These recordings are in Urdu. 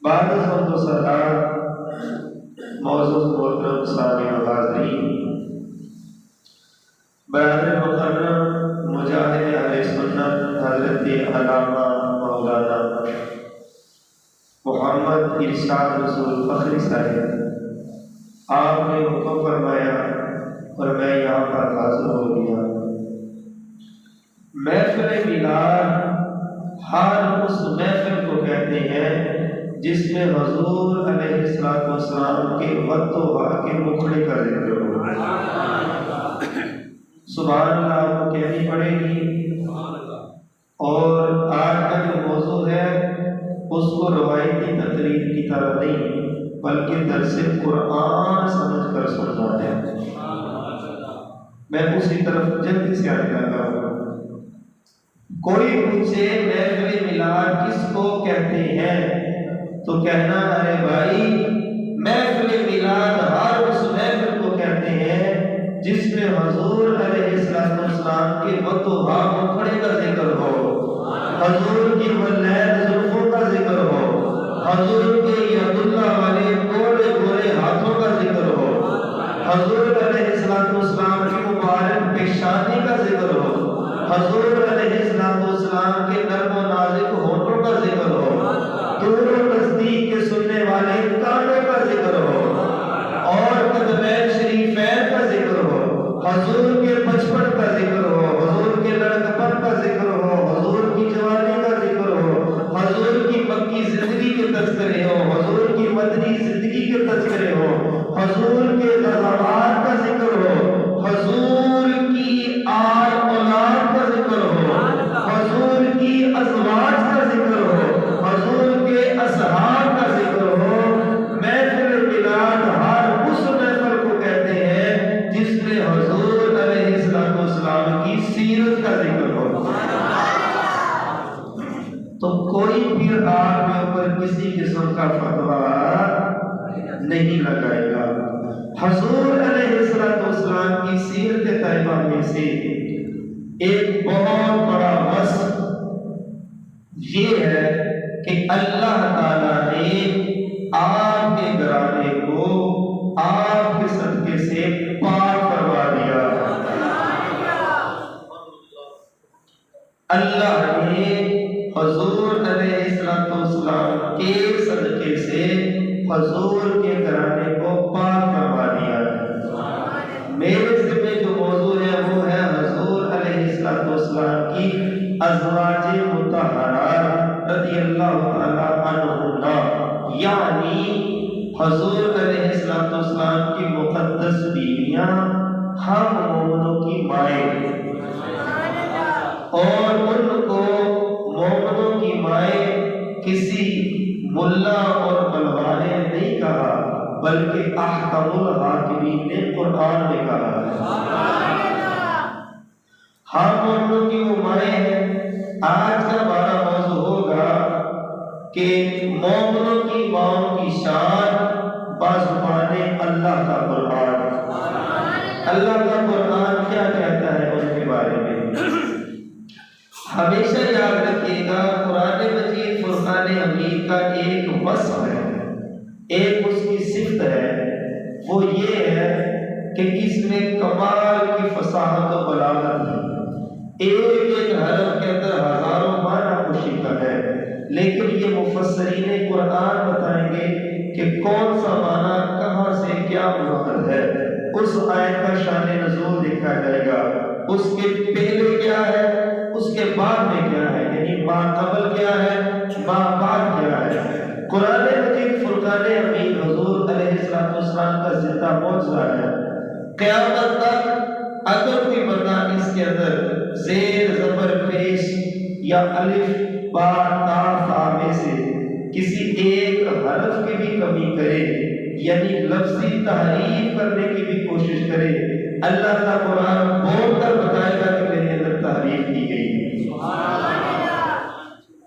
بعد از و سرکار موضوع محترم سامعین و حاضرین، برادر مکرم مجاہد اہل سنت حضرت علامہ مولانا محمد ارشاد رسول فخری صاحب، آپ نے حکم فرمایا اور میں یہاں پر حاضر ہو گیا۔ محفل میلاد ہر اس محفل کو کہتے ہیں جس میں حضور علیہ السلام کے وقت و واقع کے مکھڑے کا ذکر ہو۔ سبحان اللہ آپ کو کہنی پڑے گی۔ اور آج کا جو موضوع ہے اس کو روایتی تقریر کی طرح نہیں بلکہ درس قرآن سمجھ کر سننا ہے۔ میں اسی طرف جلدی سے آنے لگا ہوں۔ کوئی پوچھے محفل میلاد کس کو کہتے ہیں تو کہنا ارے بھائی محفل میلاد ہر اس محفل کو کہتے ہیں جس میں حضور علیہ السلام کے وقت و مکھڑے کا ذکر ہو، حضور کی ولیل زلفوں کا ذکر ہو، حضور کے ید اللہ والے گورے گورے ہاتھوں کا ذکر ہو، حضور علیہ السلام کی مبارک پیشانی کا ذکر ہو، حضور علیہ السلام کے نرم و نازک ہونٹوں کا ذکر ہو، دور و نزدیک کے سننے والے کانوں کا ذکر ہو، اور قدمین شریفین کا ذکر ہو، حضور کے بچپن کا ذکر ہو، حضور کے لڑکپن کا ذکر ہو، حضور کی جوانی کا ذکر ہو، حضور کی مکی زندگی کے تذکرے ہو، حضور کی مدنی زندگی کے تذکرے ہو، حضور کے غزوات کا ذکر ہو، حضور کی آل اولاد کا ذکر ہو، حضور کی ازواج کا ذکر ہو، حضور کے اصحاب کا ذکر ہو۔ محفل میلاد ہر اس محفل کو کہتے ہیں جس میں حضور علیہ السلام کی سیرت کا ذکر ہو۔ تو کوئی پھر آپ کے اوپر کسی قسم کا فتویٰ نہیں لگائے گا۔ حضور علیہ السلام کی سیرت طیبہ میں سے ایک بہت بڑا وصف یہ ہے کہ اللہ تعالیٰ نے آپ کے گھرانے کو آپ کے صدقے سے پاک کروا دیا۔ اللہ نے حضور علیہ السلام کے صدقے سے حضور کے گھرانے کو پاک کروا دیا۔ میرے ذمہ جو موضوع ہے وہ ہے حضور علیہ السلام کی ازواج مطہرات رضی اللہ تعالی عنہن، یعنی حضور علیہ السلام کی مقدس بیویاں، ہم مومنوں کی مائیں، اور ان کو مومنوں کی مائیں کسی ملا اور بلوا نے نہیں کہا بلکہ احکم الحاکمین نے قرآن میں کہا ہے۔ ہم مومنوں کی وہ مائیں ہیں۔ آج کا ہمارا موضوع ہوگا کہ مومنوں کی ماؤں کی شان بازبان اللہ کا قرآن۔ اللہ کا قرآن کیا کہتا ہے ان کے بارے میں؟ ہمیشہ یاد رکھیے گا، قرآن مجید فرقان حمید کا ایک وصف ہے، ایک اس کی صفت ہے، وہ یہ ہے کہ اس میں کمال کی فصاحت و بلاغت ہے۔ ایک ایک حرف کے اندر ہزاروں معنی مشتمل ہے، لیکن یہ مفسرین قرآن بتائیں گے کہ کون سا معنی کہاں سے کیا مراد ہے۔ اس آیت کا شان نزول دیکھا جائے گا، اس کے پہلے کیا ہے، اس کے بعد میں کیا ہے، یعنی ما قبل کیا ہے، ما بعد کیا ہے۔ قرآن مجید فرقان حمید حضور علیہ السلام کا زندہ معجزہ ہے۔ قیامت تک اگر کوئی بندہ اس کے اندر زیر زبر پیش یا الف با تا ثا میں سے کسی ایک حرف کی بھی کمی کرے، یعنی لفظی تحریف کرنے کی بھی کوشش کرے، اللہ کا قرآن بول کر بتائے گا کہ میرے اندر تحریف کی گئی ہے۔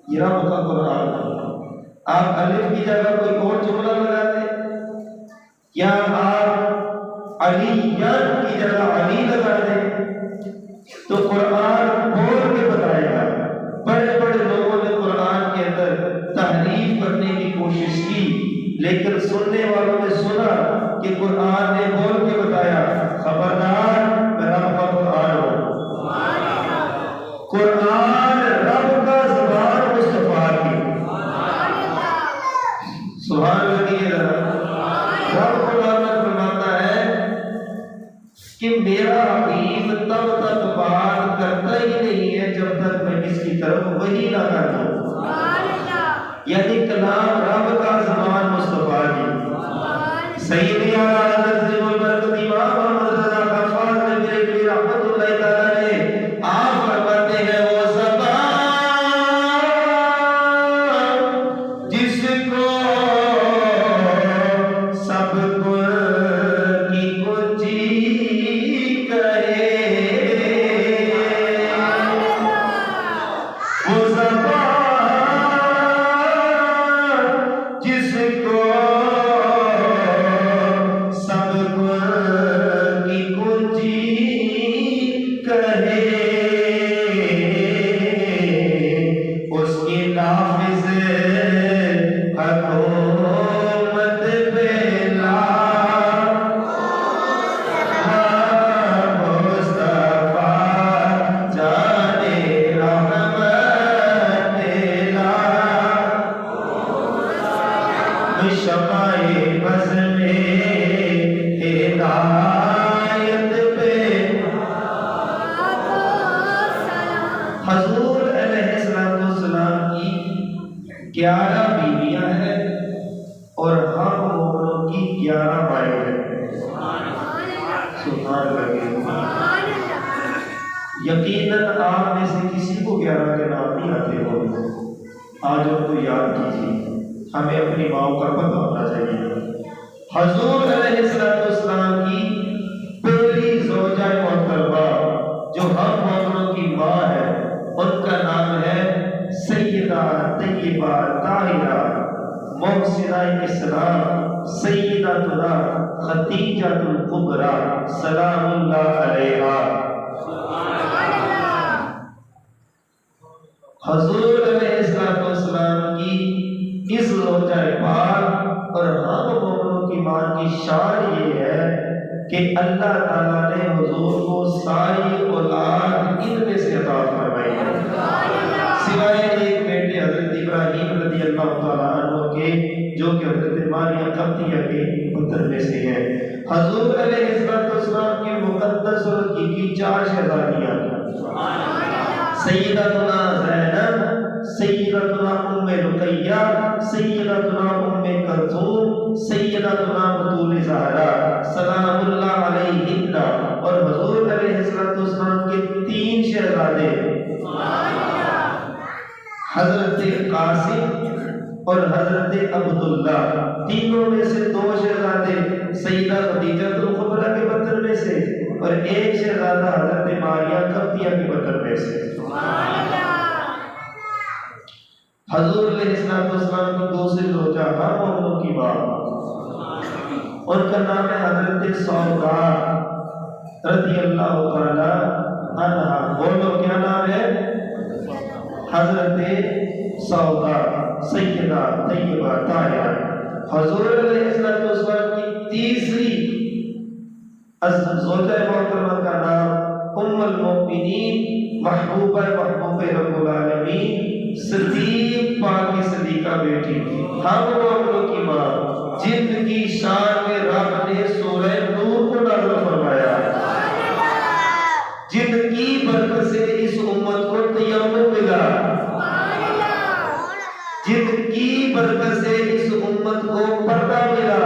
یہ رب کا قرآن ہے۔ آپ الف کی جگہ کوئی اور جملہ لگا دیں یا آپ علی کی جگہ علی لگا دیں تو قرآن بول کے بتائے گا۔ بڑے بڑے لوگوں نے قرآن کے اندر تحریف کرنے کی کوشش کی، لیکن سننے والوں نے سنا کہ قرآن نے بول کے بتایا خبردار میں رب کا قرآن ہوں۔ قرآن رب کا زبان مصطفیٰ کی، سبحان اللہ۔ رب قرآن میں فرماتا ہے کہ میرا حبیب تب تک بات کرتا ہی نہیں ہے جب تک میں اس کی طرف وحی نہ کر دوں۔ یعنی کلام رب کا زبان مصطفیٰ کی۔ سیدی اعلیٰ حضرت البرکت امام محمد رضا خفاض نے میرے لیے رحمت اللہ تعالیٰ نے آپ فرماتے ہیں وہ زبان جس کو سب کی کنجی کہے، وہ زبان جس کو سب کی کنجی کہے، اس کی نافذ حکومت پہ لا مصطفیٰ جانے رحمت لا شمائے بز میں ہدایت پہ۔ حضور علیہ السلام کی 11 بیویاں ہیں اور ہم مومنوں کی 11 مائیں ہیں۔ سبحان اللہ۔ یقیناً آپ میں سے کسی کو 11 کے نام نہیں آتے ہو، آج ان کو یاد کیجیے، ہمیں اپنی ماؤں کا پتہ ہونا چاہیے۔ حضور علیہ السلام کی پہلی زوجہ محترمہ جو ہم مومنوں کی ماں ہے، ان کا نام ہے سیدہ طیبہ طاہرہ محسنہ اسلام سیدتنا خدیجہ الکبریٰ سلام اللہ علیہا۔ حضور علیہ السلام کی اس زوجہ پاک اور ہم مومنوں کی ماں کی شان یہ ہے کہ اللہ تعالیٰ نے حضور کو ساری اولاد ان میں سے عطا فرمائی ہے، سوائے ایک بیٹے حضرت ابراہیم رضی اللہ تعالیٰ عنہ کے جو کہ حضرت ماریہ قبطیہ کے پتر میں سے ہیں۔ حضور علیہ السلام کی مقدس اور حقیقی 4 شہزادیاں، سیدتنا زینب، سیدتنا ام رقیہ، سیدتنا ام کلثوم، سیدتنا بطول زہرا سلام اللہ علیہن، اور حضور علیہ السلام کے 3 شہزادے حضرت قاسم اور حضرت عبداللہ، تینوں میں سے 2 شہزادے سیدہ خدیجہ الکبریٰ کے پتر میں سے اور 1 شہزادہ حضرت ماریہ قبطیہ کے پتر میں سے۔ حضور علیہ السلام کی دوسری زوجہ ہم مومنوں کی ماں، ان کا نام ہے حضرت سودا رضی اللہ تعالی عنہا۔ بولو کیا نام ہے؟ حضرت سودا سیدہ طیبہ طاہرہ۔ حضور علیہ السلام کی تیسری زوجہ محترمہ کا نام ام المؤمنین محبوبہ محبوب رب العالمین صدیق پاک کی صدیقہ بیٹی، ہم مومنوں کی ماں، جن کی شان میں رب نے سورہ نور کو نازل فرمایا، جن کی برکت سے اس امت کو تیمم ملا، جن کی برکت سے اس امت کو پردہ ملا،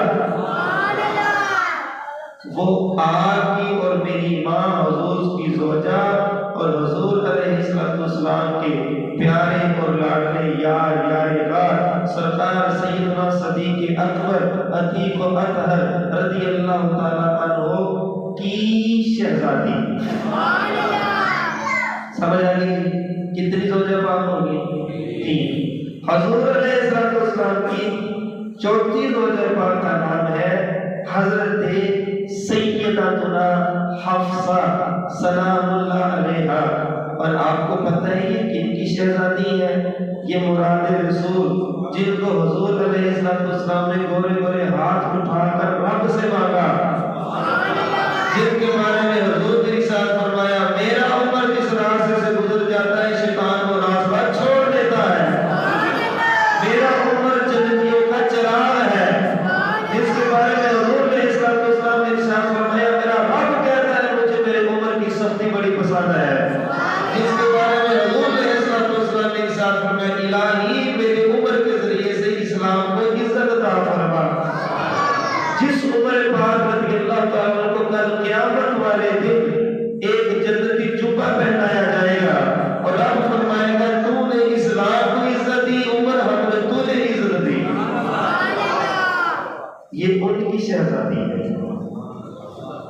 وہ آپ کی اور میری ماں حضور کی زوجہ اور حضور علیہ السلام کے پیارے اور لاڈلے یار غار سرکار سیدنا صدیق اکبر عتیق و اطہر رضی اللہ تعالیٰ عنہ کی شہزادی۔ سمجھ آگئی کتنی زوجہ پاک ہوگی؟ 3۔ حضور علیہ السلام کی چوتھی زوجہ پاک کا نام ہے حضرت سیدتنا حفصہ سلام اللہ علیہا۔ اور آپ کو پتہ ہے یہ کن کی شہزادی ہے؟ یہ مراد رسول جن کو حضور علیہ السلام نے گورے گورے ہاتھ اٹھا کر رب سے مانگا، جن کے بارے میں حضور نے ارشاد فرمایا میرا عمر جس راستے سے گزر جاتا ہے شیطان وہ راستہ چھوڑ دیتا ہے، میرا عمر جنتیوں کا چراغ ہے، جس کے بارے میں حضور نے السلام نے ارشاد فرمایا میرا رب کہتا ہے مجھے میرے عمر کی سختی بڑی پسند ہے، جس کے بارے میں حضور نے السلام نے ارشاد فرمایا الہی میری عمر کے ذریعے سے اسلام کو عزت عطا فرما۔ جس عمر پاک رضی اللہ تعالیٰ کو کل قیامت والے دن ایک جنتی جبہ پہنایا جائے گا اور رب فرمائے گا تو نے اسلام کو عزت دی، عمر ہم نے تجھے عزت دی۔ یہ ان کی شہزادی ہے۔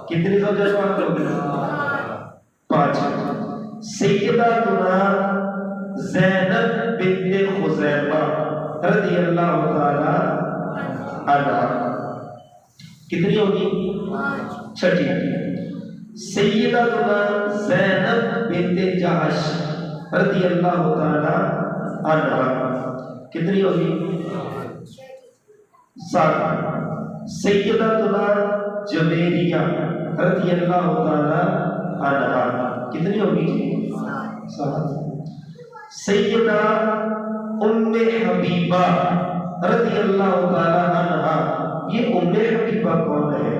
کتنی زوجہ پاک ہوگی؟ 5۔ سیداتنا زینب بنت خزیمہ رضی اللہ تعالی عنہا کتنی ہوگی؟ 6۔ سیداتنا زینب بنت جہش رضی اللہ تعالی عنہا کتنی ہوگی؟ 7۔ سیداتنا جویریہ رضی اللہ تعالی عنہا کتنی ہوگی؟ 7۔ سیدہ ام حبیبہ رضی اللہ تعالی عنہا، یہ ام حبیبہ کون ہے؟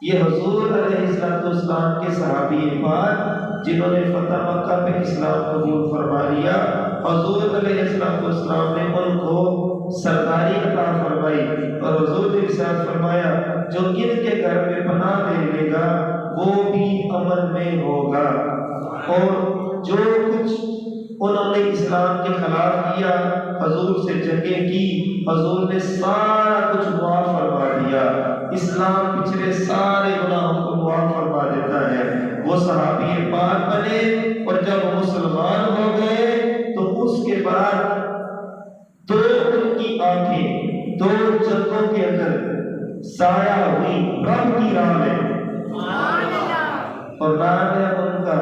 یہ حضور علیہ السلام کے صحابی پاک جنہوں نے فتح مکہ پہ اسلام قبول فرما لیا، حضور علیہ السلام نے ان کو سرداری عطا فرمائی اور حضور نے ارشاد فرمایا جو ان کے گھر میں پناہ لے لے گا وہ بھی امن میں ہوگا، اور جو کچھ انہوں نے اسلام کے خلاف کیا حضور سے جنگیں کی حضور نے سارا کچھ معاف فرما دیا، اسلام پچھلے سارے گناہوں کو معاف فرما دیتا ہے۔ وہ صحابی پاک بنے اور جب مسلمان ہو گئے تو اس کے بعد دو ان کی آنکھیں 2 جنگوں کے اندر سایہ ہوئی رب کی راہ میں، اور نام ہے ان کا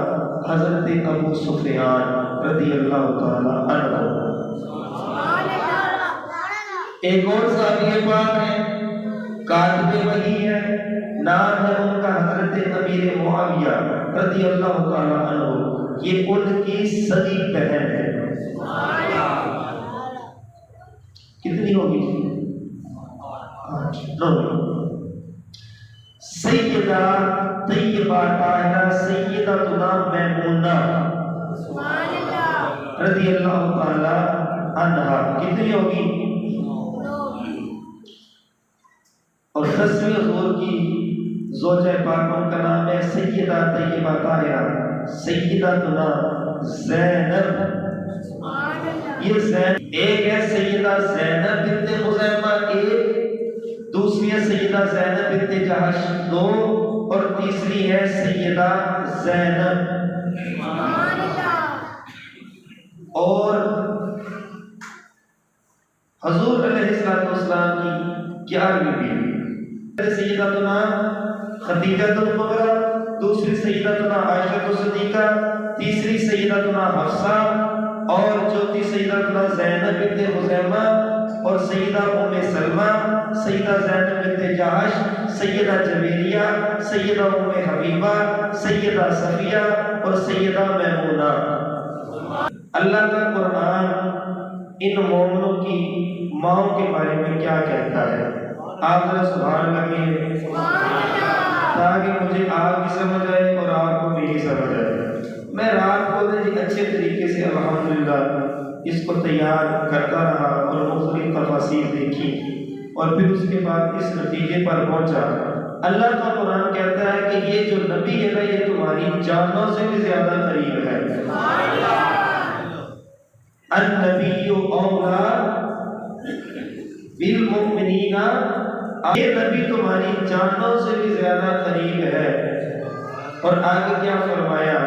حضرت ابو سفیان رضی اللہ تعالی عنہ۔ ایک اور صحابی پاک ہے کاتب وحی ہے، نام ہے ان کا حضرت امیر معاویہ رضی اللہ تعالی عنہ، یہ ان کی سگی بہن ہے۔ کتنی ہوگی؟ 9۔ سیدہ طیبہ طاہرہ سیدتنا میمونہ رضی اللہ تعالی عنہا کتنی ہوگی؟ اور 10ویں حضور کی زوجہ پاک ان کا نام ہے سیدہ طیبہ طاہرہ سیدتنا زینب۔ یہ زینب ایک ہے سیدہ زینب بنت خزیمہ، ایک دوسری ہے سیدہ زینب بنت جہش 2، اور تیسری ہے سیدہ زینب۔ اور حضور علیہ السلام کی 11ویں بیوی سیدتنا خدیجہ الکبریٰ، دوسری سیدتنا عائشہ صدیقہ، تیسری سیدتنا حفصہ، اور چوتھی سیدتنا زینب بنت خزیمہ، اور سیدہ ام سلمہ، سیدہ زینب بنت جہش، سیدہ جویریہ، سیدہ ام حبیبہ، سیدہ صفیہ اور سیدہ میمونہ۔ اللہ کا قرآن ان مومنوں کی ماؤں کے بارے میں کیا کہتا ہے؟ آپ ذرا سبحان اللہ کہیے تاکہ مجھے آپ کی سمجھ آئے اور آپ کو میری سمجھ آئے۔ میں رات کو اچھے طریقے سے الحمدللہ اس کو تیار کرتا رہا اور مختلف تفاسیر دیکھی اور پھر اس کے بعد اس نتیجے پر پہنچا۔ اللہ کا قرآن کہتا ہے کہ یہ جو نبی ہے نا یہ تمہاری جانوں سے بھی زیادہ قریب ہے۔ النبی اولا بالمؤمنین، یہ نبی تمہاری جانوں سے بھی زیادہ قریب ہے۔ اور آگے کیا فرمایا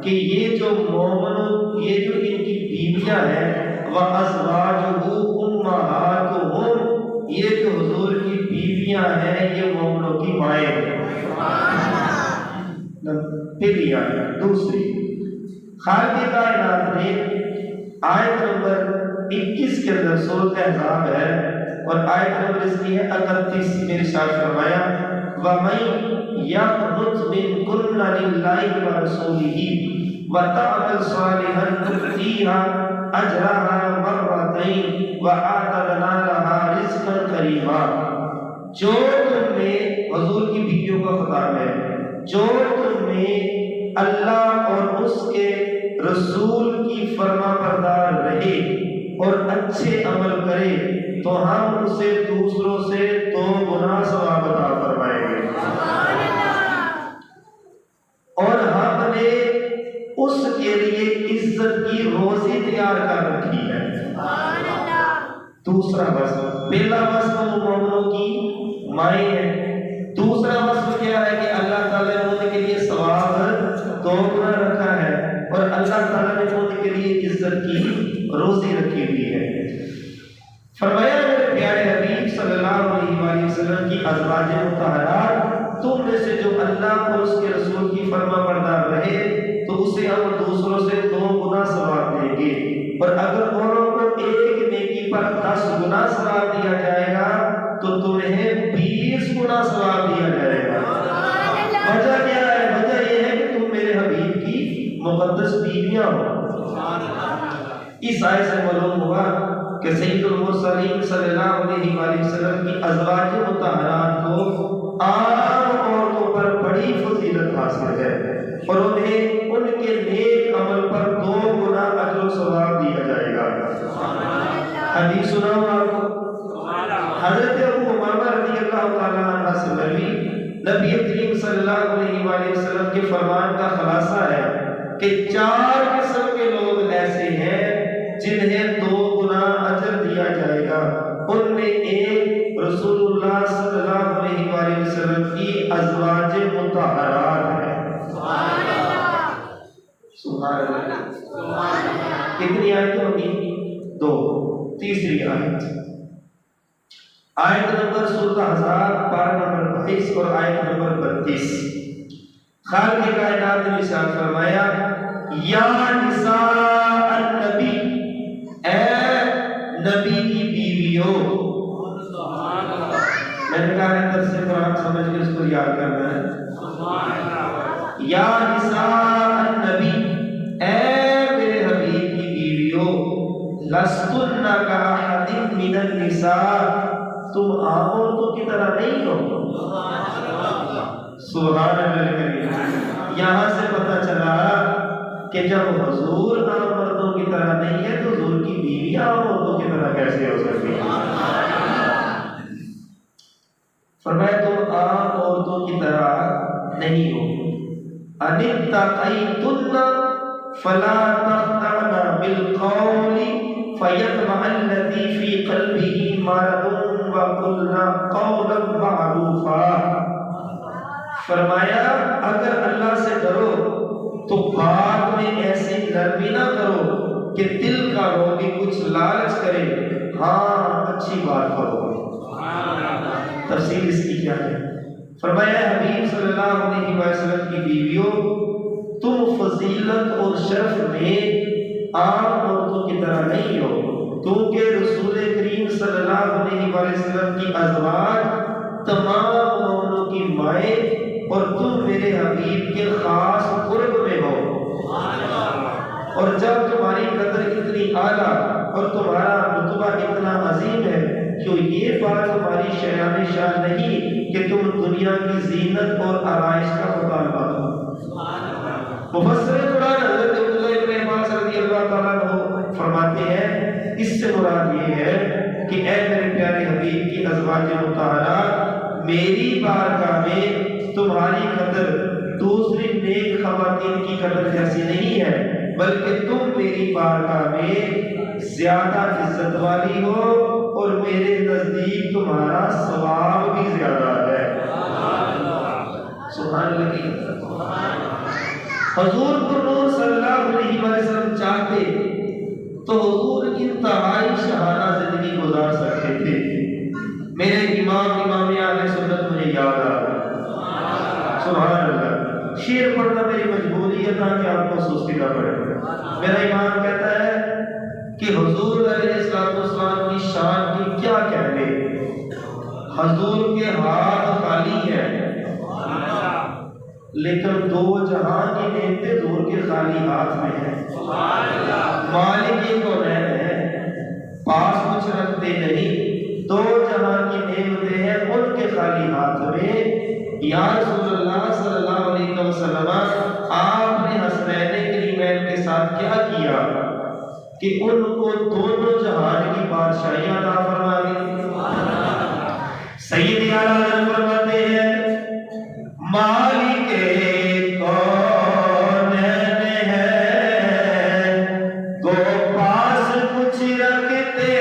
کہ یہ جو مومنوں یہ جو ان کی بیویاں ہیں وَأَزْوَاجُهُ أُمَّهَاتُهُمْ، یہ جو حضور کی بیویاں ہیں یہ مومنوں کی مائیں ہیں۔ پہلی آیت۔ دوسری خالق کائنات نے آیت نمبر 21 کے اندر سورۃ احزاب ہے اور آیت نمبر اس کی ہے 31 میں ارشاد فرمایا وَمَن يَقْنُتْ مِنكُنَّ لِلَّهِ وَرَسُولِهِ وَتَعْمَلْ صَالِحًا نُؤْتِيهَا أَجْرَهَا مَرَّتَيْنِ وَأَعْتَدْنَا لَهَا رِزْقًا كَرِيمًا۔ جو تم میں حضور کی بیویوں کا خطاب ہے، جو تم میں اللہ اور اس کے رسول کی فرما بردار رہے اور اچھے عمل کرے تو ہم اسے دوسروں سے 2 گنا ثواب عطا فرمائیں گے، اور ہم نے اس کے لیے عزت کی روزی تیار کر رکھی ہے۔ دوسرا وصف، پہلا وصف مومنوں کی مائیں ہے، دوسرا وصف کیا ہے کہ اللہ تعالیٰ نے ان کے لیے ثواب 2 گنا رکھا ہے اور اللہ تعالیٰ نے ان کے لیے عزت کی روزی رکھی ہوئی ہے۔ فرمایا میرے پیارے حبیب صلی اللہ علیہ وآلہ وسلم کی ازواج مطہرات تم میں سے جو اللہ اور اس کے رسول کی فرما بردار رہے تو اسے ہم دوسروں سے 2 گنا ثواب دیں گے، اور اگر اوروں کو ایک نیکی پر 10 گنا ثواب دیا جائے گا تو تمہیں 20 گنا ثواب دیا جائے گا۔ وجہ کیا ہے؟ وجہ یہ ہے کہ تم میرے حبیب کی مقدس بیویاں ہو۔ اس آیت سے معلوم ہوا کہ سید المرسلین صلی اللہ علیہ وآلہ وسلم کی ازواج مطہرات کو عام عورتوں پر بڑی فضیلت حاصل ہے اور انہیں ان کے نیک عمل پر 2 گنا اجر و ثواب دیا جائے گا۔ حدیث سناؤں آپ کو، حضرت ابو امامہ رضی اللہ تعالیٰ عنہ سے مروی نبی کریم صلی اللہ علیہ وآلہ وسلم کے فرمان کا خلاصہ ہے کہ 4 قسم کے لوگ ایسے ہیں جنہیں 2 گنا اجر دیا جائے گا۔ ان میں ایک رسول اللہ صلی اللہ علیہ وآلہ وسلم کی ازواج مطہرات ہیں۔ سبحان اللہ۔ کتنی آیتیں ہوگی؟ 2۔ تیسری آیت، آیت نمبر سورۃ احزاب پارہ نمبر 22 اور آیت نمبر 32۔ خالق کائنات نے ارشاد فرمایا یا نساء النبی، اے نبی کی بیویوں۔ میں نے کہا ہے درس قرآن سمجھ کے اس کو یاد کرنا ہے۔ یا نساء النبی، اے میرے حبیب کی بیویوں، لستن کاحد من النساء، تم عام عورتوں کی طرح نہیں ہو۔ سبحان اللہ۔ یہاں سے پتہ چلا کہ جب حضور عام مردوں کی طرح نہیں ہے تو حضور کی بیویاں عام عورتوں کی طرح کیسے ہو سکتی ہیں؟ فرمایا تم عام عورتوں کی طرح نہیں ہو۔ ان اتقیتن فلا تخضعن بالقول فیطمع الذی فی قلبہ مرض وقلن قولا معروفا۔ فرمایا اگر اللہ سے ڈرو تو بات میں ایسی نرمی نہ کرو کہ دل کا روگی کچھ لالچ کرے، ہاں اچھی بات کرو۔ تفسیر اس کی کیا ہے؟ فرمایا حبیب صلی اللہ علیہ وسلم کی بیویوں، تم فضیلت اور شرف میں عام عورتوں کی طرح نہیں ہو، کیونکہ رسول کریم صلی اللہ علیہ وسلم کی ازواج تمام مومنوں کی مائیں اور تم میرے حبیب کے خاص قرب میں ہو، اور جب تمہاری قدر اتنی اعلیٰ اور تمہارا رتبہ اتنا عظیم ہے تو یہ بات تمہاری شایان شان نہیں کہ تم دنیا کی زینت اور آرائش کا مطالبہ کرو۔ مفسر قرآن حضرت عبداللہ ابن عباس رضی اللہ تعالیٰ عنہ فرماتے ہیں اس سے مراد یہ ہے کہ اے میرے پیارے حبیب کی ازواج مطہرات، میری بارگاہ میں تمہاری قدر دوسری نیک خواتین کی قدر جیسی نہیں ہے، بلکہ تم میری بارگاہ میں زیادہ عزت والی ہو اور میرے نزدیک تمہارا ثواب بھی زیادہ ہے۔ سبحان اللہ۔ حضور نور صلی اللہ علیہ وسلم چاہتے تو حضور انتہائی شاہانہ زندگی گزار سکتے تھے۔ میرے امام اہل سنت مجھے یاد آ رہا ہے، سبحان اللہ۔ شعر پڑھنا میری مجبوری ہے تاکہ آپ کو سستی نہ پڑے۔ میرا ایمان کہتا ہے کہ حضور علیہ السلام کی شان کی کیا کہنے، حضور کے ہاتھ خالی ہیں، لیکن دو جہان کی نعمتیں حضور کے خالی ہاتھ میں ہیں۔ مالک الکونین ہے، پاس کچھ رکھتے نہیں، دو جہان کی نعمتیں ہیں ان کے خالی ہاتھ میں۔ یا رسول اللہ صلی اللہ علیہ وسلم، آپ نے حسنین کریمین کے ساتھ کیا کیا کہ ان کو دونوں جہان کی بادشاہیاں عطا فرما دی۔ سید اعلیٰ فرماتے ہیں مالک کونین ہے، کو پاس کچھ رکھتے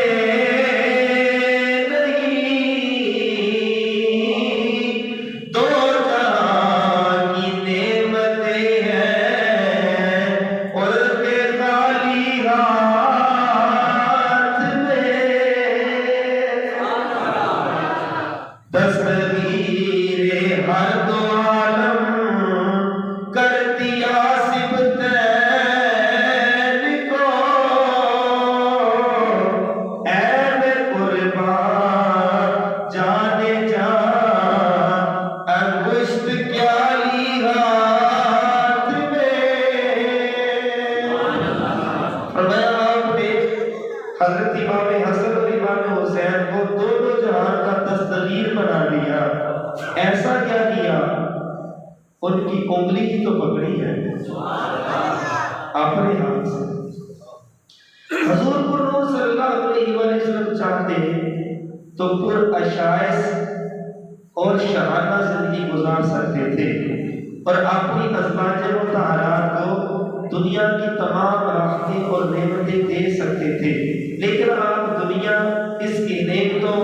حضرت امام حسن اور امام حسین کو دونوں جہان کا دستگیر بنا دیا۔ ایسا کیا کیا؟ ان کی انگلی کی تو پکڑی ہے اپنے ہاتھ سے۔ حضور پر صلی اللہ علیہ وسلم چاہتے تو پر عشائش اور شہانہ زندگی گزار سکتے تھے اور اپنی ازواج مطہرات کو دنیا کی تمام راحتیں اور نعمتیں دے سکتے تھے، لیکن آپ دنیا اس کی نعمتوں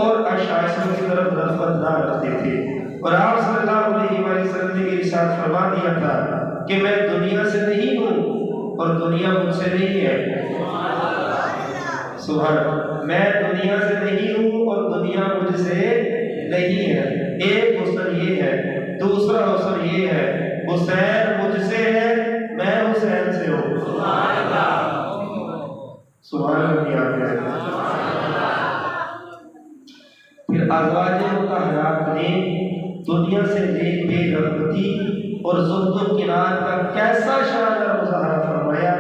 اور عشائشوں کی طرف رغبت نہ رکھتے تھے، اور آپ صلی اللہ علیہ وسلم نے ارشاد فرما دیا تھا کہ میں دنیا سے نہیں ہوں اور دنیا مجھ سے نہیں ہے۔ سبحان اللہ، میں دنیا سے نہیں ہوں اور دنیا مجھ سے نہیں ہے۔ ایک حسن یہ ہے، دوسرا حسن یہ ہے، حسین مجھ سے ہے، میں حسین سے ہوں۔ سبحان اللہ، سبحان اللہ۔ پھر ازواج مطہرات نے دنیا سے بے رغبتی اور زہد و کنار کا کیسا شاندار مظاہرہ فرمایا،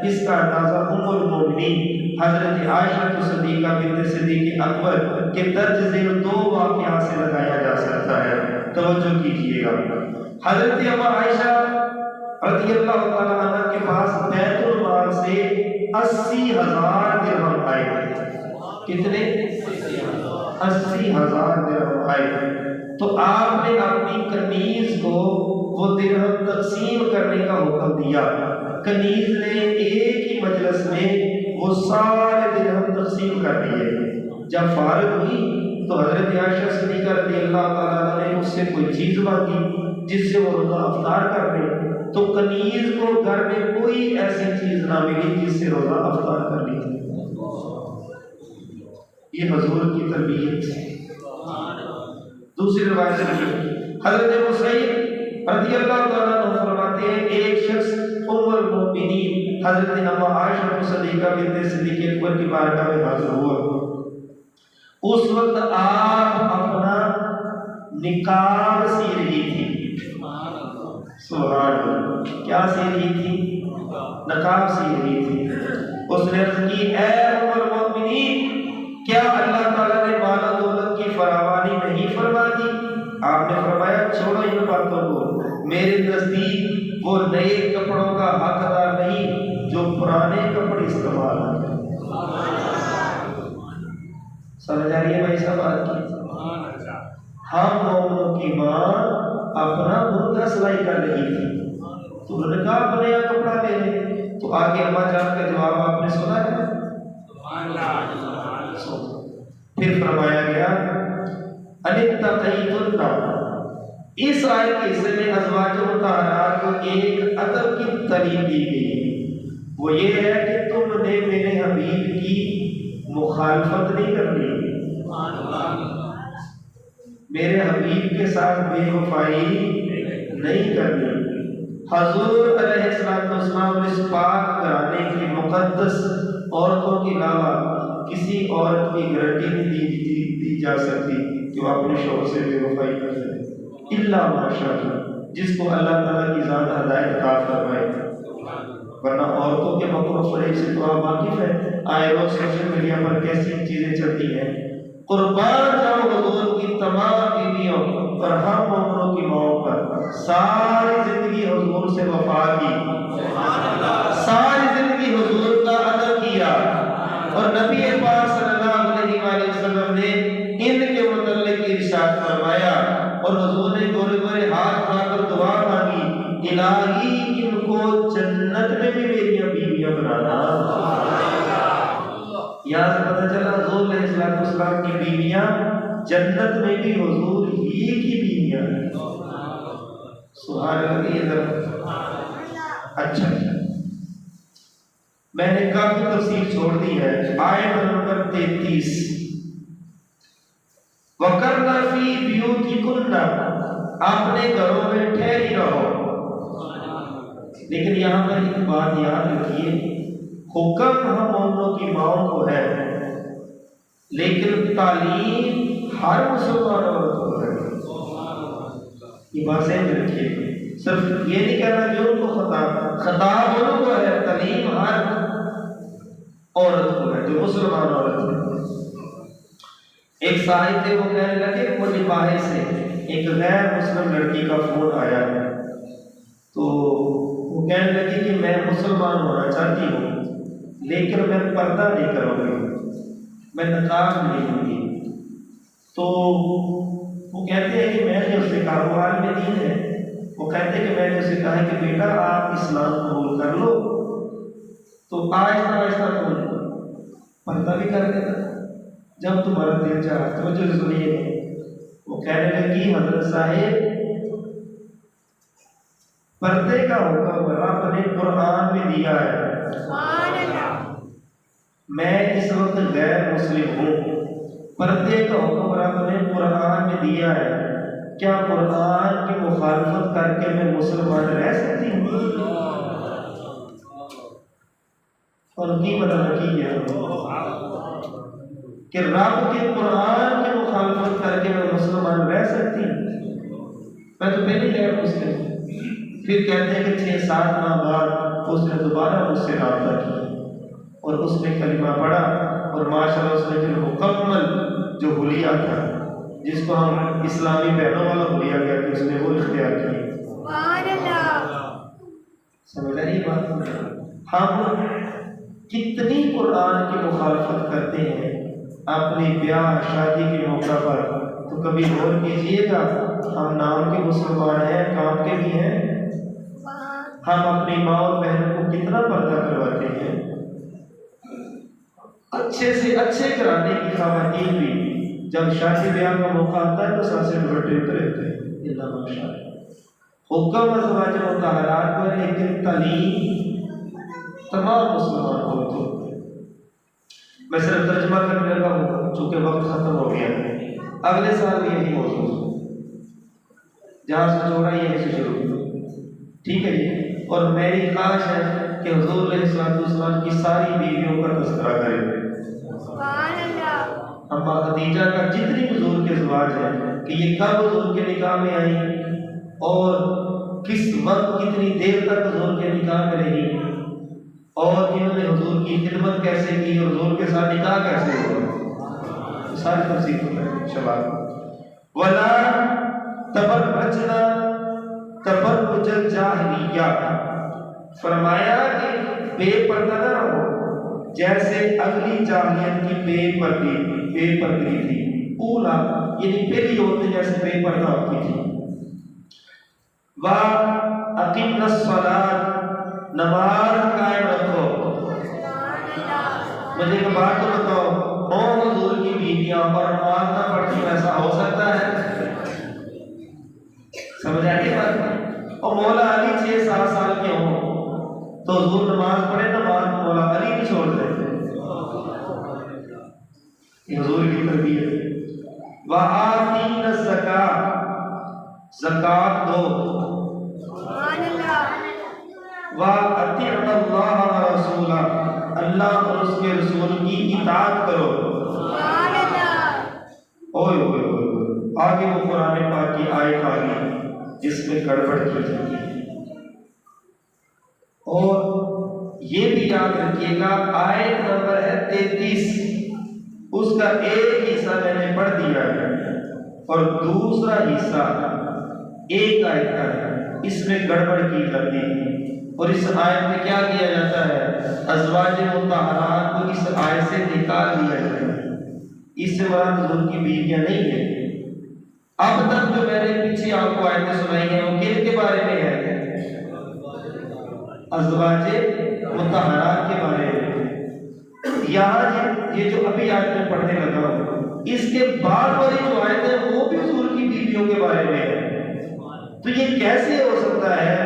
اس کا اندازہ ام المؤمنین حضرت عائشہ صدیقہ بنت صدیق اکبر کے درج ذیل دو واقعات سے لگایا جا سکتا ہے۔ توجہ کیجیے گا، حضرت اما عائشہ رضی اللہ تعالیٰ عنہ کے پاس بیت المال سے 80,000 درہم آئے۔ کتنے؟ 80,000 درہم آئے۔ تو آپ نے اپنی کنیز کو وہ درہم تقسیم کرنے کا حکم دیا۔ کنیز نے ایک ہی مجلس میں وہ سارے درہم تقسیم کر دیے۔ جب فارغ ہوئی تو حضرت عائشہ صدیقہ رضی اللہ تعالیٰ عنہ نے اس سے کوئی چیز مانگی جس سے وہ روزہ افطار کر لے، تو کنیز کو گھر میں کوئی ایسی چیز نہ ملی جس سے روزہ افطار کر لی۔ یہ حضور کی تربیت ہے۔ دوسری روایت حضرت مسیب رضی اللہ تعالیٰ عنہ فرماتے ہیں ایک شخص ام المؤمنین حضرت اما عائشہ صدیقہ بنت صدیق اکبر کی بارگاہ میں حاضر ہوا۔ اس وقت آپ اپنا نقاب سی رہی تھی۔ سبحان اللہ، کیا سی رہی تھی؟ نقاب سی رہی تھی۔ اس نے عرض کی اے ام المؤمنین، کیا اللہ تعالیٰ نے مال و دولت کی فراوانی نہیں فرما دی؟ آپ نے فرمایا چھوڑو ان باتوں کو، میرے نزدیک وہ نئے کپڑوں کا حقدار نہیں جو پرانے کپڑے استعمال کرتے۔ سمجھ آ رہی ہے بھائی صاحب بات کی؟ ہم مومنوں کی ماں اپنا برقع سلائی کر رہی تھی، تو انہوں نے کہا آپ نیا کپڑا لے لیں، تو آگے اماں جان کا جواب آپ نے سنا ہے۔ پھر فرمایا گیا انتقیتن، اس آیت کے حصے میں ازواج مطہرات کو ایک ادب کی تعلیم دی گئی، وہ یہ ہے کہ تم نے میرے حبیب کی مخالفت نہیں کرنی، میرے حبیب کے ساتھ بے وفائی نہیں کرنی، حضور علیہ السلام نے اس پاک گھرانے کی مقدس عورتوں کے علاوہ کسی عورت کی گارنٹی نہیں دی جا سکتی کہ وہ اپنے شوہر سے بے وفائی کر سکے الا ماشاءاللہ، جس کو اللہ تعالیٰ کی ذات ہدایت عطا فرمائے، ورنہ عورتوں کے مکر و فریب سے تو آپ واقف ہیں، آئے روز سوشل میڈیا پر کیسی چیزیں چلتی ہیں۔ قربان جاؤ حضور کی تمام بیویوں اور ہم مومنوں کی ماؤں پر، ساری زندگی حضور سے وفا کی، ساری زندگی حضور کا ادب کیا، اور نبی پاک صلی اللہ علیہ وآلہ وسلم نے ان کے متعلق ارشاد فرمایا، اور حضور نے گورے گورے ہاتھ اٹھا کر دعا مانگی، الہی ان کو جنت میں بھی میری بیویاں بنانا۔ یہاں سے پتہ چلا حضور علیہ السلام کی بیویاں جنت میں بھی حضور ہی کی بیویاں ہیں۔ سبحان اللہ۔ اچھا، میں نے کافی تفصیل چھوڑ دی ہے۔ آیت نمبر 33، وَقَرْنَ فِي بِيُوتِكُنَّ، اپنے گھروں میں ٹھہری رہو۔ لیکن یہاں پر ایک بات یاد رکھیے، حکم ہم مومنوں کی ماؤں کو ہے، لیکن تعلیم ہر مسلمان عورت کو ہے۔ یہ بات سمجھ رکھیے، صرف یہ نہیں کہنا کہ ان کو خطاب ان کو ہے، تعلیم ہر عورت کو ہے جو مسلمان عورت ہے۔ ایک صاحب تھے، وہ کہنے لگے وہ نپاہے سے ایک غیر مسلم لڑکی کا فون آیا ہے، تو وہ کہنے لگی کہ میں مسلمان ہونا چاہتی ہوں لیکن میں پردہ نہیں کروں گی، میں نقاب نہیں ہوں گی۔ تو وہ کہتے ہیں کہ میں نے اس سے کہا، وہ عالم دین ہے، وہ کہتے ہیں کہ میں نے اسے کہا کہ بیٹا آپ اسلام قبول کر لو، تو آہستہ آہستہ تم پردہ بھی کر دینا جب تمہارا دل چاہے۔ توجہ سے سنیے، وہ کہنے لگی حضرت صاحب پردے کا حکم رب نے قرآن میں دیا ہے، میں اس وقت غیر مسلم ہوں، پردے کا حکم رب نے قرآن میں دیا ہے، کیا قرآن کی مخالفت کر کے میں مسلمان رہ سکتی ہوں؟ اور کی مدد رکھی ہے کہ رب کے قرآن کی مخالفت کر کے میں مسلمان رہ سکتی ہوں؟ میں تو پہلے غیر مسلم ہوں۔ پھر کہتے ہیں کہ 6-7 ماہ بعد اس نے دوبارہ مجھ سے رابطہ کیا اور اس نے کلمہ پڑھا، اور ماشاءاللہ اس نے پھر مکمل جو حلیہ تھا جس کو ہم اسلامی بہنوں والا حلیہ کہتے ہیں، اس نے وہ اختیار کیا۔ سمجھ رہی بات؟ ہم کتنی قرآن کی مخالفت کرتے ہیں اپنی بیاہ شادی کے موقع پر، تو کبھی غور کیجئے گا ہم نام کے مسلمان ہیں، کام کے بھی ہیں۔ ہم اپنی ماں اور بہنوں کو کتنا پردہ کرواتے ہیں، اچھے سے اچھے گھرانے کی خواتین بھی جب شادی بیاہ کا موقع آتا ہے تو سر سے دوپٹے اترتے ہیں، اللہ ماشاءاللہ۔ حکم ازواج مطہرات کو ہے، لیکن تعلیم تمام مسلمان عورتوں کو۔ میں صرف ترجمہ کرنے لگا ہوں چونکہ وقت ختم ہو گیا ہے، اگلے سال بھی یہی موضوع جہاں سے چھوڑا یہیں سے شروع، ٹھیک ہے جی؟ اور میری خواہش ہے کہ حضور علیہ السلام کی ساری بیویوں کا تذکرہ کریں۔ اما خدیجہ کا جتنی حضور کے ازواج ہیں کہ یہ کب حضور کے نکاح میں آئی اور کس وقت کتنی دیر تک حضور کے نکاح میں رہی، اور انہوں نے حضور کی خدمت کیسے کی اور حضور کے ساتھ نکاح کیسے ہوا، ساری تفصیل ہے شباب۔ ولا تبرجنا تبرج الجاہلیہ، فرمایا کہ بے پردہ نہ رہو جیسے اگلی جاہلیت کی بے پردگی تھی، اولا یعنی پہلی عورتیں جیسے بے پردہ ہوتی تھی۔ وَأَقِمْنَا الصَّلَاةَ، نماز قائم رکھو۔ مجھے ایک بات تو بتاؤ، حضور کی بیویاں اور نماز نہ پڑھتی، ایسا ہو سکتا ہے؟ سمجھ آئی بات؟ اور مولا علی 6-7 سال کے ہوں تو حضور نماز پڑھے، نماز مولا علی نہیں چھوڑ دیتے، یہ حضور کی تربیت ہے۔ وَآتِينَ الزَّکَاۃَ، زکات دو۔ وَأَطِیعُوا اللَّهَ وَرَسُولَهُ، اللہ اور اس کے رسول کی اطاعت کرو۔ اوئے اوئے اوئے، آگے وہ قرآن پاک کی آیت آ گئی جس میں گڑبڑ کی جاتی ہے۔ اور یہ بھی یاد رکھیے گا، آیت نمبر ہے 33، اس کا ایک حصہ میں نے پڑھ دیا ہے اور دوسرا حصہ ایک آیت کا ہے، اس میں گڑبڑ کی جاتی ہے۔ اور اس آیت میں کیا کیا جاتا ہے؟ ازواج مطہرات کو اس آیت سے نکال دیا جاتا ہے، اس سے مراد حضور کی بیویاں نہیں ہیں۔ اب تک جو میں نے پیچھے آپ کو آیتیں سنائی ہیں وہ کن کے بارے میں ہے؟ ازواج مطہرات کے بارے میں۔ یہاں یہ جو ابھی آیت میں پڑھنے لگا ہوں، اس کے بعد والی جو آیت ہے وہ بھی حضور کی بیویوں کے بارے میں ہے۔ تو یہ کیسے ہو سکتا ہے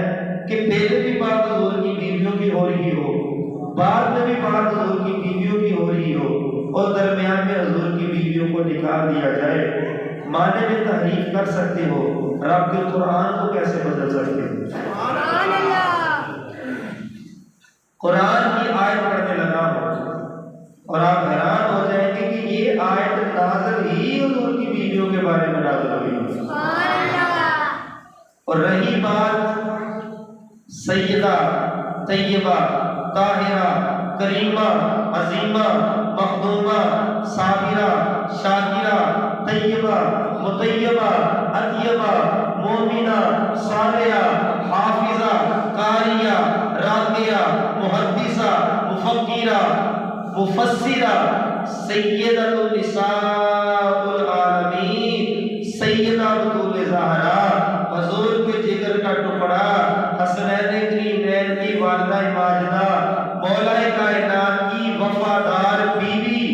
کہ پہلے بھی بات حضور کی بیویوں کی ہو رہی ہو، بعد میں بھی بات حضور کی بیویوں کی ہو رہی ہو، اور درمیان میں حضور کی بیویوں کو نکال دیا جائے؟ معنی میں تحریف کر سکتے ہو، رب کے قرآن کو کیسے بدل سکتے ہو؟ قرآن کی آیت پڑھنے لگا ہوں اور آپ حیران ہو جائیں گے کہ یہ آیت نازل ہی حضور کی بیویوں کے بارے میں نازل ہوئی۔ اور رہی بات سیدہ، طیبہ، طاہرہ، کریمہ، عظیمہ، مخدومہ، صابرہ، شاکرہ، طیبہ، مطیبہ، اطیبہ، مومنہ، صالحہ، حافظہ، قاریہ، راقیہ، محدثہ، مفکرہ، مفسرہ، سیدۃ النساء العالمین، سیدہ بطول زہرا، حضور کے جگر کا ٹکڑا، حسنین کریمین کی والدہ ماجدہ، مولا کائنات کی وفادار بیوی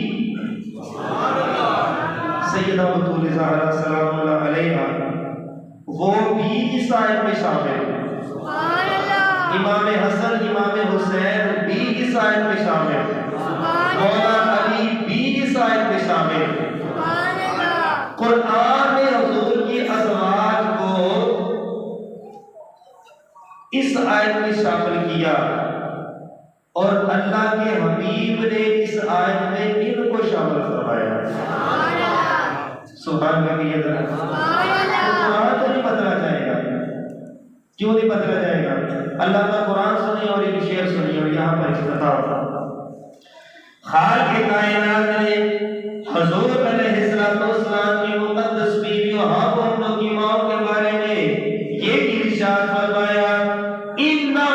سیدہ بطول زہرا سلام اللہ علیہا، وہ بھی اس آیت میں شامل ہے۔ امام حسن، امام حسین بھی اس آیت میں شامل ہے، مولا علی بھی اس آیت میں شامل ہے۔ قرآن نے حضور کی ازواج کو اس آیت میں شامل کیا، اور اللہ کے حبیب نے اس آیت میں ان کو شامل فرمایا۔ سبحان اللہ کی ذرا قرآن تو نہیں بدلا جائے گا، کیوں نہیں بدلا جائے گا؟ اللہ کا قرآن سنیے اور ایک شعر سنیے، اور یہاں پر افتتاح ہوتا۔ خالق کائنات نے حضور علیہ السلام کی مقدس بیویوں ہم کی ماں کے بارے میں یہ ارشاد فرمایا، انما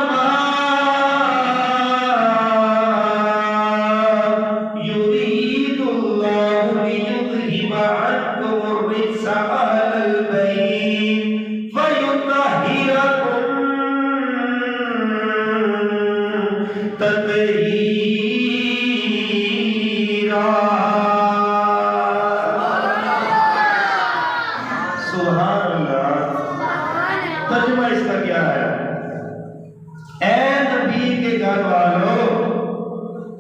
یرید اللہ لیذہب عنکم الرجس اہل البیت ویطہرکم تطہیرا۔ سبحان اللہ۔ ترجمہ اس کا کیا ہے؟ اے نبی کے گھر والوں،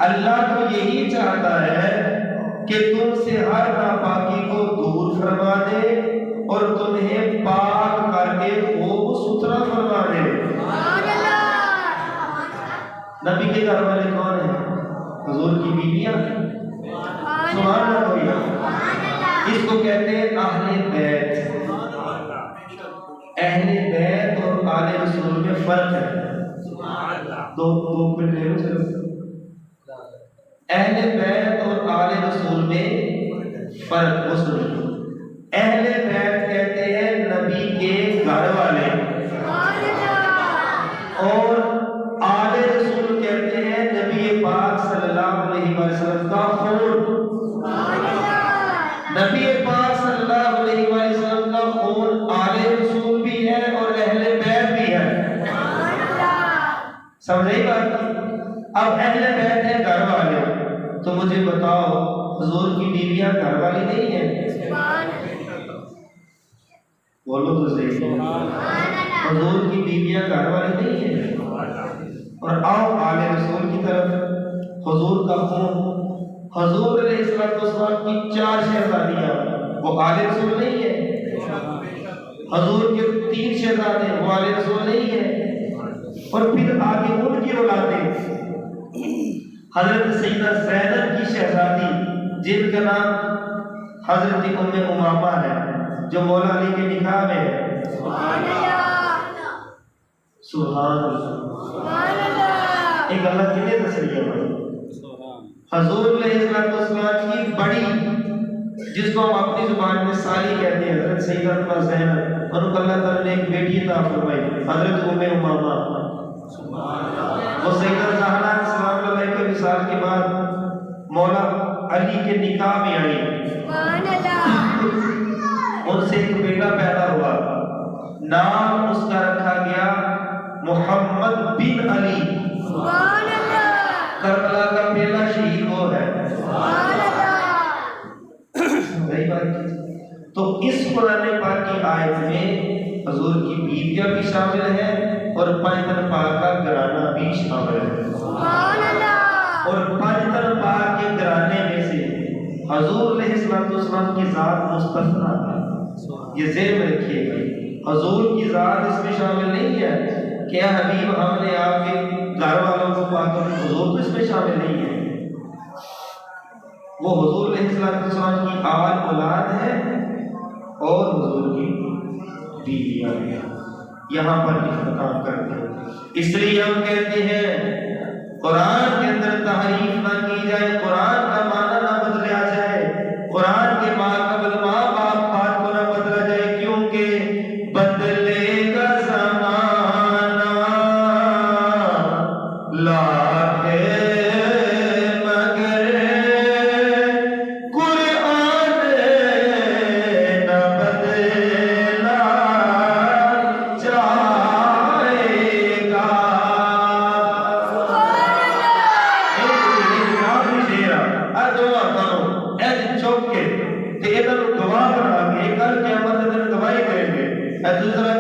اللہ تو یہی چاہتا ہے کہ تم سے ہر ناپاکی کو دور فرما دے اور تمہیں پاک کر کے خوب ستھرا فرما دے۔ نبی کے گھر والے کون ہیں؟ حضور کی بیویاں۔ سبحان اللہ۔ اس کو کہتے ہیں اہل بیت۔ اہل بیت اور آل رسول میں فرق ہے۔ دو منٹ لے لو صرف۔ اہل بیت اور آل رسول میں فرق وہ سنیے۔ اہل بیت کہتے ہیں نبی کے گھر والے، اور آل رسول کہتے ہیں نبی پاک صلی اللہ علیہ وسلم کا خون۔ نبی پاک صلی اللہ علیہ وسلم کا خون آل رسول بھی ہے اور اہل بیت بھی ہے۔ سمجھے بات؟ اب اہل بیت ہے گھر والے، تو مجھے بتاؤ حضور کی بیویاں گھر والی نہیں ہیں؟ بولو تو صحیح، حضور کی بیویاں گھر والی نہیں ہیں؟ اور آؤ آل رسول کی طرف۔ حضور کا خون، حضور علیہ السلام کی 4 شہزادیاں، وہ آل رسول نہیں ہے؟ حضور کے 3 شہزادے، وہ آل رسول نہیں ہے؟ اور پھر آگے ان کی اولادیں حضرت سیدہ زینب کی شہزادی جن کا نام حضرت ام امامہ ہے جو مولا علی کے نکاح میں ہے. سبحان اللہ. ایک اللہ کی تصریح ہے حضور علیہ السلام کی بڑی جس کو ہم اپنی زبان میں سالی کہتے ہیں حضرت سیدہ زینب اور اللہ تعالیٰ نے ایک بیٹی عطا فرمائی حضرت ام امامہ. وہ سیدہ زہرا سلام اللہ کے وصال کے بعد مولا علی کے نکاح میں آئی. ان سے ایک بیٹا پیدا ہوا. نام اس کا رکھا گیا محمد بن علی. کربلا کا پہلا شہید وہ ہے. تو اس قرآن پاک کی آیت میں حضور کی بیویاں بھی شامل ہیں اور پنجتن پاک کا گھرانہ بھی شامل ہے. اور پنجتن پاک کے گھرانے میں سے حضور علیہ السلام کی ذات مستثنا ہے. یہ ذہن میں رکھیے گا حضور کی ذات اس میں شامل نہیں ہے کہ حبیب ہم نے آپ کے گھر والوں کو پاک حضور تو اس میں شامل نہیں ہے. وہ حضور علیہ السلام کی آل اولاد ہے اور حضور کی بیویاں ہیں. یہاں پر اختتام کرتے ہیں. اس لیے ہم کہتے ہیں قرآن کے اندر تحریف نہ کی جائے, قرآن کا معنی نہ بدلا جائے, قرآن کے ماقبل ماں باپ بات کو نہ بدلا جائے, کیونکہ بدلے گا زمانہ لاکھے مگر قرآن نہ بدلا جائے گا. گواہ بنا کے کل قیامت میں گواہی کریں گے. دوسرا